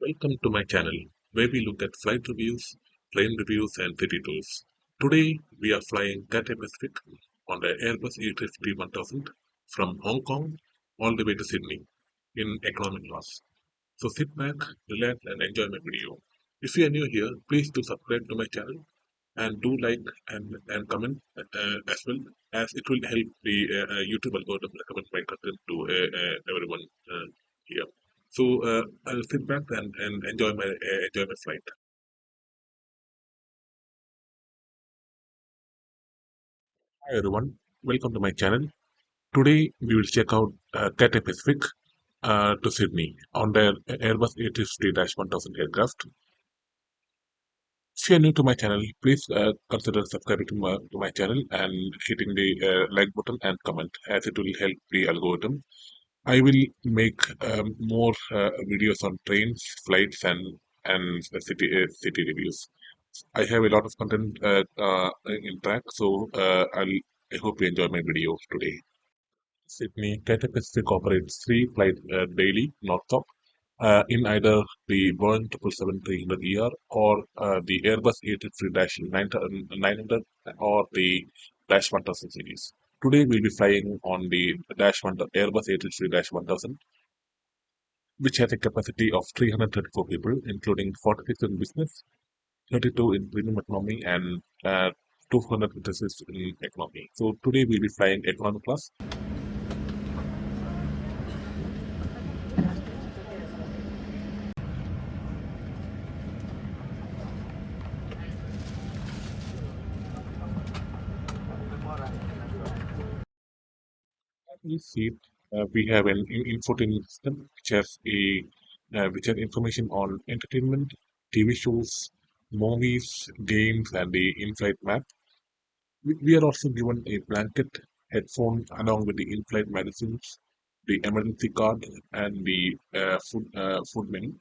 Welcome to my channel where we look at flight reviews, plane reviews and city tours. Today we are flying Cathay Pacific on the Airbus A350-1000 from Hong Kong all the way to Sydney in economy class. So sit back, relax and enjoy my video. If you are new here, please do subscribe to my channel and do like and comment as well, as it will help the YouTube algorithm recommend my content to everyone here. So I'll sit back and enjoy my flight. Hi everyone, welcome to my channel. Today we will check out Cathay Pacific to Sydney on their Airbus A350-1000 aircraft. If you are new to my channel, please consider subscribing to my channel and hitting the like button and comment, as it will help the algorithm. I will make more videos on trains, flights, and city reviews. I have a lot of content in track, so I hope you enjoy my video today. Sydney Cathay Pacific operates three flights daily, non-stop, in either the Boeing 777-300ER or the Airbus A350-900 or the Dash 1000 series. Today we'll be flying on the Airbus A350-1000, which has a capacity of 334 people, including 46 in business, 32 in premium economy, and 256 in economy. So today we'll be flying economy class. This seat, we have an infotainment system which has information on entertainment, TV shows, movies, games, and the in-flight map. We are also given a blanket, headphone, along with the in-flight medicines, the emergency card, and the food menu.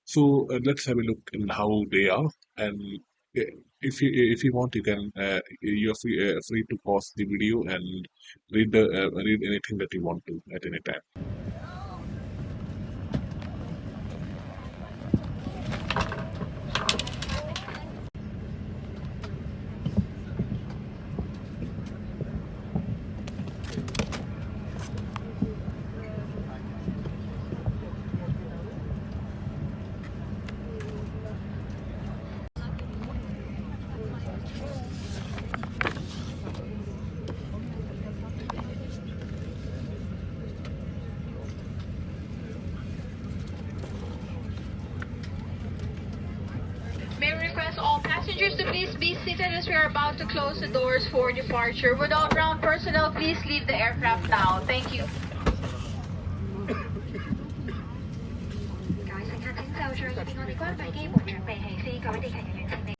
So let's have a look in how they are. And uh, if you want, you're free to pause the video and read anything that you want to at any time. May we request all passengers to please be seated as we are about to close the doors for departure. Would all ground personnel please leave the aircraft now? Thank you. 各位乘客請就緒，入邊我哋關閉機門準備器先，各位地勤人員請你。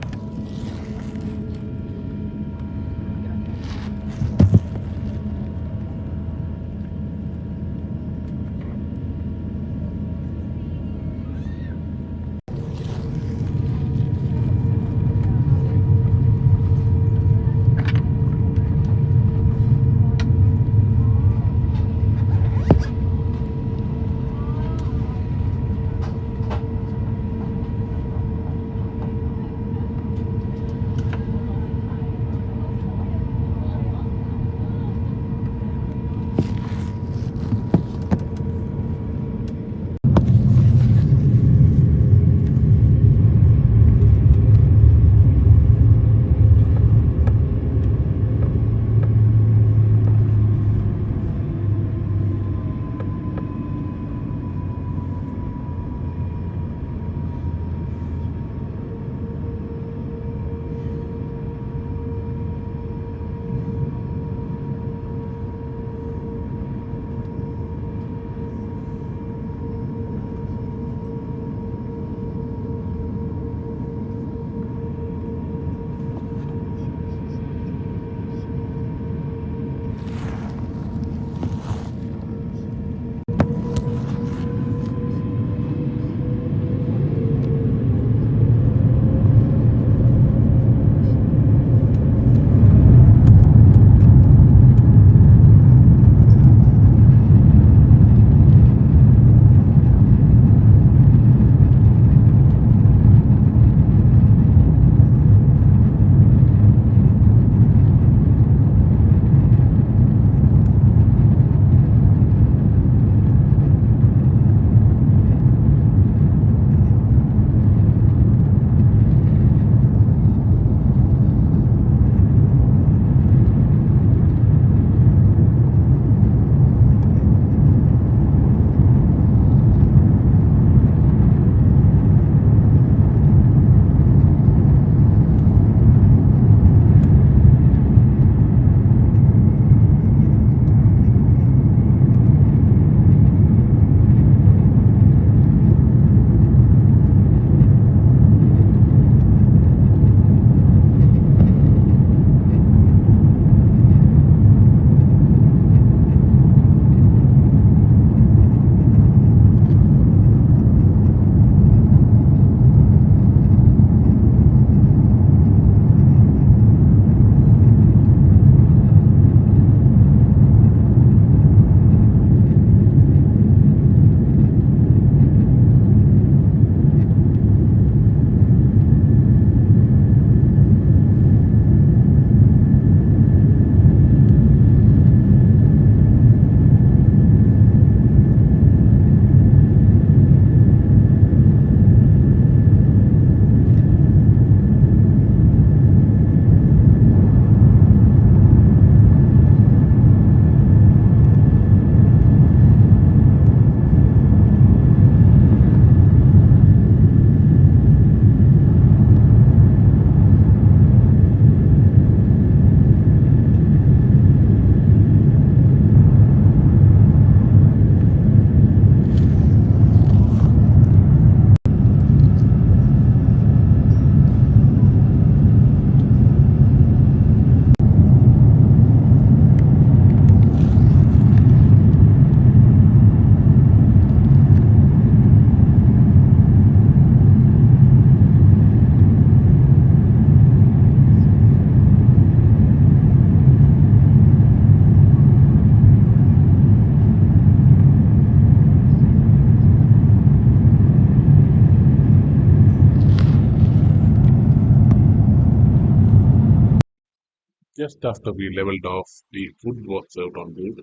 Just after we leveled off, the food was served on board,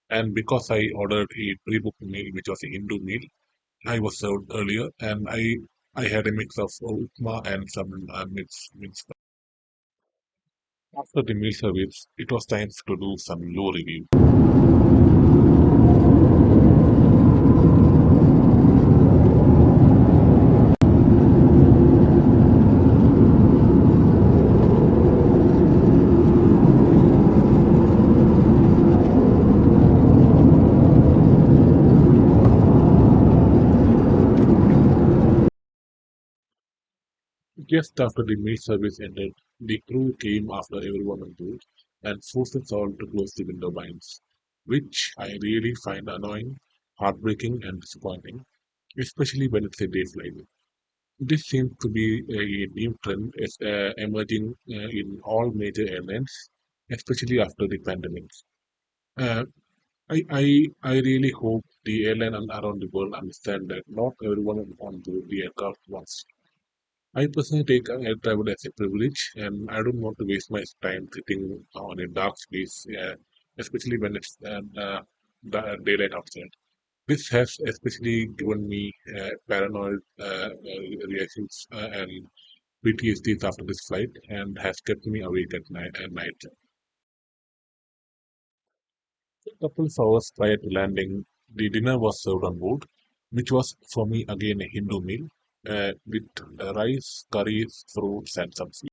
and because I ordered a pre-booked meal, which was a Hindu meal, I was served earlier, and I had a mix of upma and some mince. After the meal service, it was time to do some low review. Just after the meal service ended, the crew came after everyone on board and forced us all to close the window blinds, which I really find annoying, heartbreaking, and disappointing, especially when it's a day flight. This seems to be a new trend emerging in all major airlines, especially after the pandemic. Uh, I really hope the airline around the world understand that not everyone on board the aircraft wants. I personally take air travel as a privilege, and I don't want to waste my time sitting on a dark space, especially when it's daylight outside. This has especially given me paranoid reactions and PTSDs after this flight, and has kept me awake at night. A couple of hours prior to landing, the dinner was served on board, which was for me again a Hindu meal with rice, curries, fruits, and some sweets.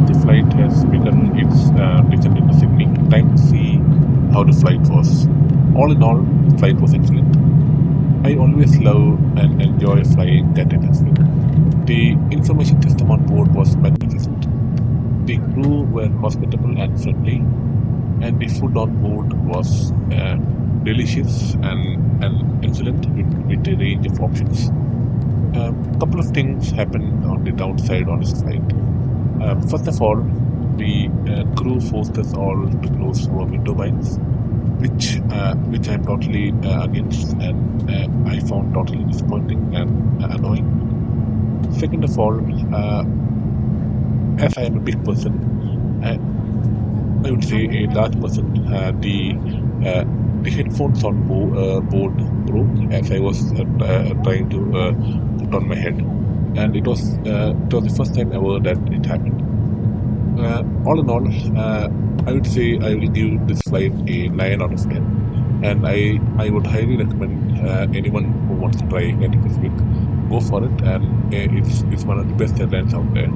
The flight has begun its descent into Sydney. Time to see how the flight was. All in all, the flight was excellent. I always love and enjoy flying Cathay Pacific. The information system on board was magnificent. The crew were hospitable and friendly, and the food on board was delicious and excellent with a range of options. A couple of things happened on the downside on this flight. First of all, the crew forced us all to close our window blinds, which I'm totally against, and I found totally disappointing and annoying. Second of all, as I am a big person, I, I would say a large person, uh, the headphones on board broke as I was trying to put on my head, and it was the first time ever that it happened. All in all, I would say I will give this flight a 9 out of 10, and I would highly recommend anyone who wants to try Cathay Pacific go for it, and it's one of the best airlines out there.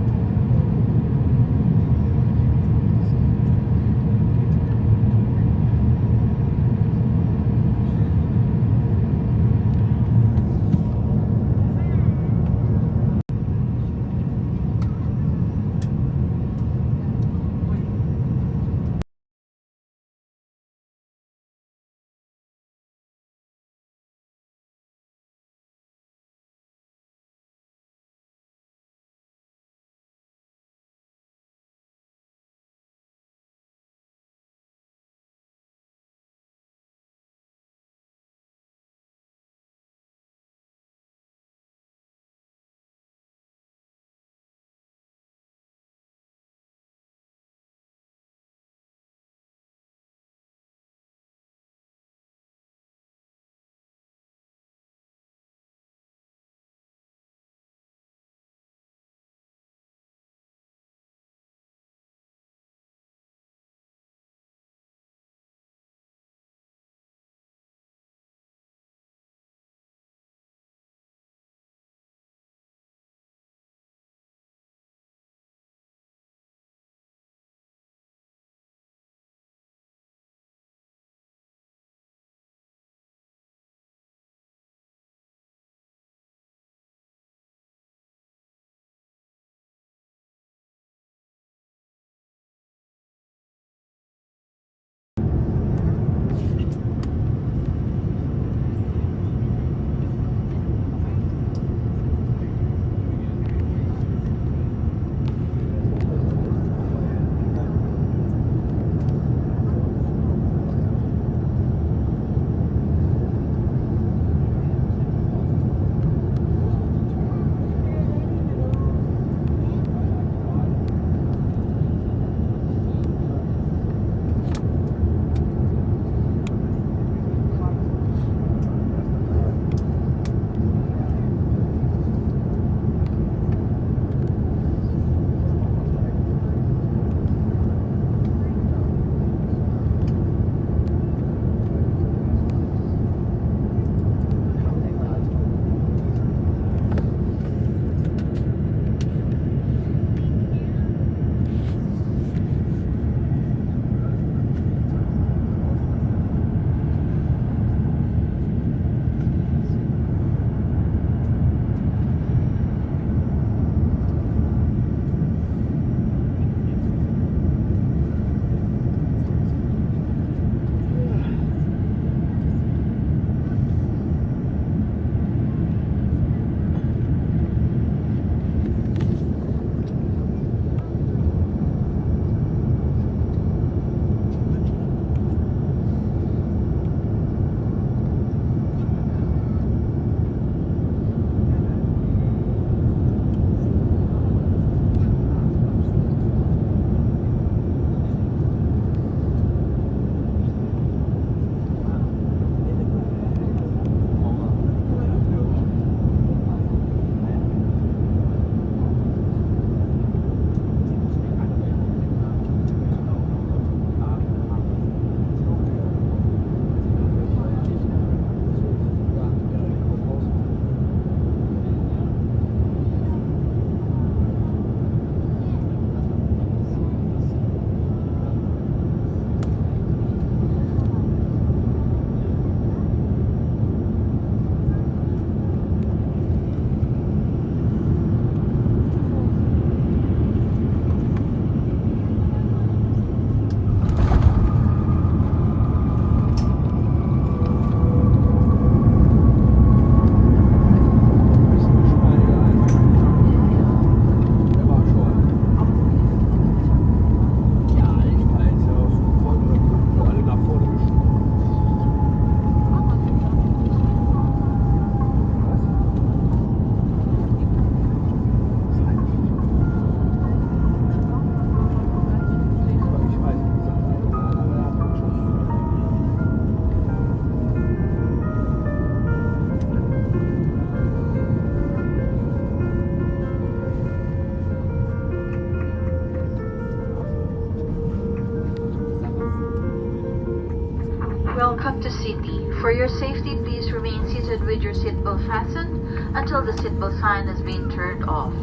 Welcome to Sydney. For your safety, please remain seated with your seatbelt fastened until the seatbelt sign has been turned off.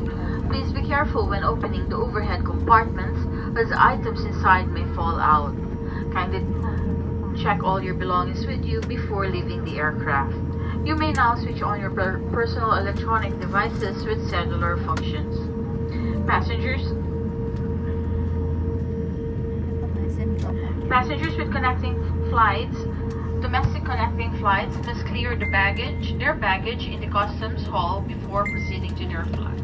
Please be careful when opening the overhead compartments as items inside may fall out. Kindly check all your belongings with you before leaving the aircraft. You may now switch on your personal electronic devices with cellular functions. Passengers with connecting flights, domestic connecting flights must clear their baggage in the customs hall before proceeding to their flight.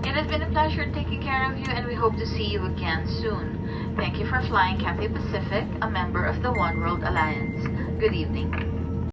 It has been a pleasure taking care of you, and we hope to see you again soon. Thank you for flying Cathay Pacific, a member of the One World Alliance. Good evening.